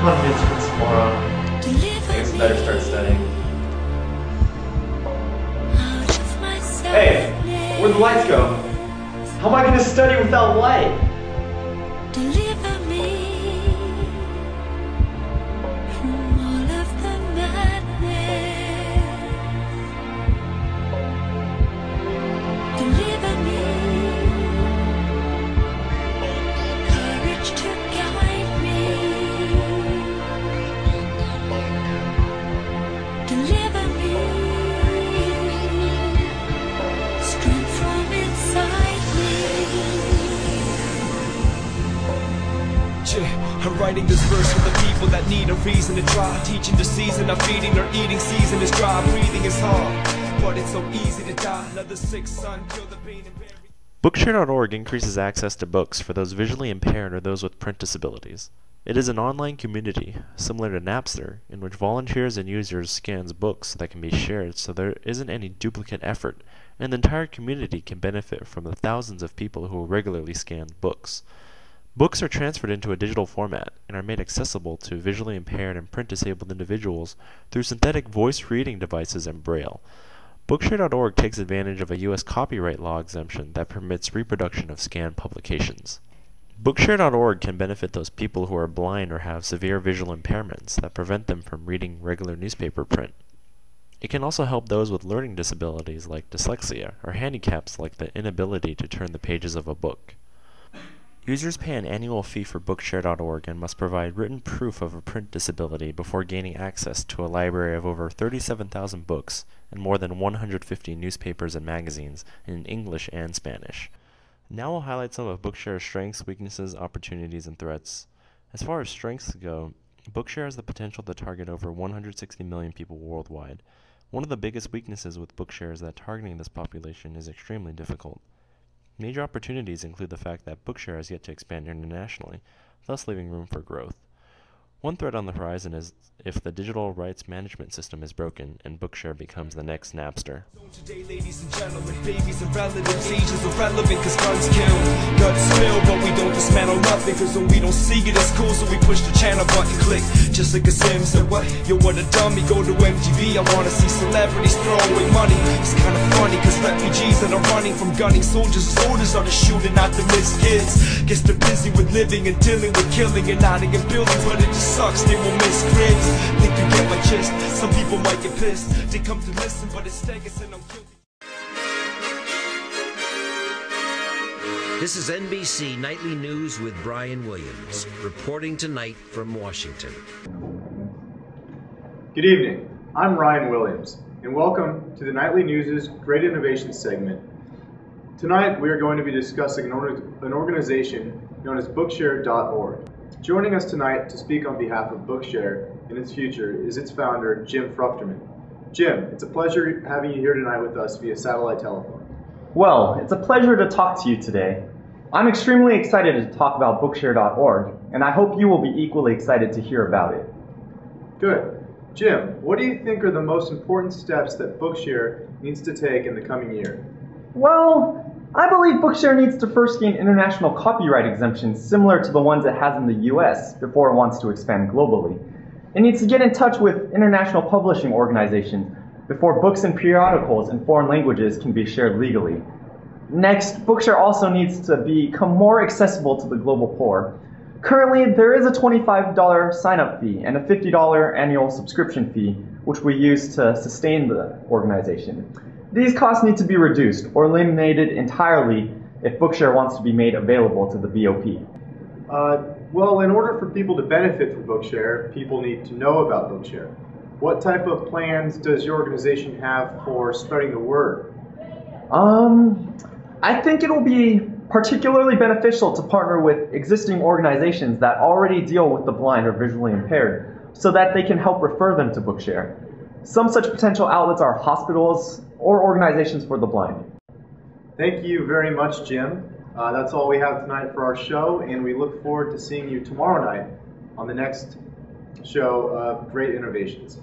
on midterms tomorrow. I guess I better start studying. Hey, where'd the lights go? How am I going to study without light? Deliver me from all of the madness. Deliver me courage to guide me. Deliver me strength from inside me. I'm writing this verse for the people that need a reason to try. Teaching the season of feeding, their eating season is dry. Breathing is hard, but it's so easy to die. Another sick son, kill the pain and bury. Bookshare.org increases access to books for those visually impaired or those with print disabilities. It is an online community, similar to Napster, in which volunteers and users scans books that can be shared so there isn't any duplicate effort, and the entire community can benefit from the thousands of people who regularly scan books. Books are transferred into a digital format and are made accessible to visually impaired and print-disabled individuals through synthetic voice reading devices and Braille. Bookshare.org takes advantage of a U.S. copyright law exemption that permits reproduction of scanned publications. Bookshare.org can benefit those people who are blind or have severe visual impairments that prevent them from reading regular newspaper print. It can also help those with learning disabilities like dyslexia or handicaps like the inability to turn the pages of a book. Users pay an annual fee for Bookshare.org and must provide written proof of a print disability before gaining access to a library of over 37,000 books and more than 150 newspapers and magazines in English and Spanish. Now we'll highlight some of Bookshare's strengths, weaknesses, opportunities, and threats. As far as strengths go, Bookshare has the potential to target over 160 million people worldwide. One of the biggest weaknesses with Bookshare is that targeting this population is extremely difficult. Major opportunities include the fact that Bookshare has yet to expand internationally, thus leaving room for growth. One threat on the horizon is if the digital rights management system is broken and Bookshare becomes the next Napster. Today, ladies and gentlemen, babies and relatives, age is irrelevant cause guns kill, guns spill, but we don't dismantle nothing cause when we don't see it it's cool, so we push the channel button, click, just like a Sim said, what, yo what a dummy, go to MTV, I wanna see celebrities throw away money. It's kinda funny cause refugees that are running from gunning soldiers, soldiers are just shooting at the missed kids. Guess they're busy with living and dealing with killing and hiding in buildings, but it just sucks, they will miss grids. Think you get my gist, some people might get pissed, they come to listen but instead get sent on guilty. This is NBC Nightly News with Brian Williams, reporting tonight from Washington. Good evening, I'm Ryan Williams, and welcome to the Nightly News' Great Innovation segment. Tonight we are going to be discussing an organization known as Bookshare.org. Joining us tonight to speak on behalf of Bookshare and its future is its founder, Jim Fruchterman. Jim, it's a pleasure having you here tonight with us via satellite telephone. Well, it's a pleasure to talk to you today. I'm extremely excited to talk about Bookshare.org, and I hope you will be equally excited to hear about it. Good. Jim, what do you think are the most important steps that Bookshare needs to take in the coming year? Well, I believe Bookshare needs to first gain international copyright exemptions similar to the ones it has in the US before it wants to expand globally. It needs to get in touch with international publishing organizations before books and periodicals in foreign languages can be shared legally. Next, Bookshare also needs to become more accessible to the global poor. Currently, there is a $25 sign-up fee and a $50 annual subscription fee, which we use to sustain the organization. These costs need to be reduced or eliminated entirely if Bookshare wants to be made available to the BOP. Well, in order for people to benefit from Bookshare, people need to know about Bookshare. What type of plans does your organization have for spreading the word? I think it'll be particularly beneficial to partner with existing organizations that already deal with the blind or visually impaired so that they can help refer them to Bookshare. Some such potential outlets are hospitals or organizations for the blind. Thank you very much, Jim. That's all we have tonight for our show, and we look forward to seeing you tomorrow night on the next show of Great Innovations.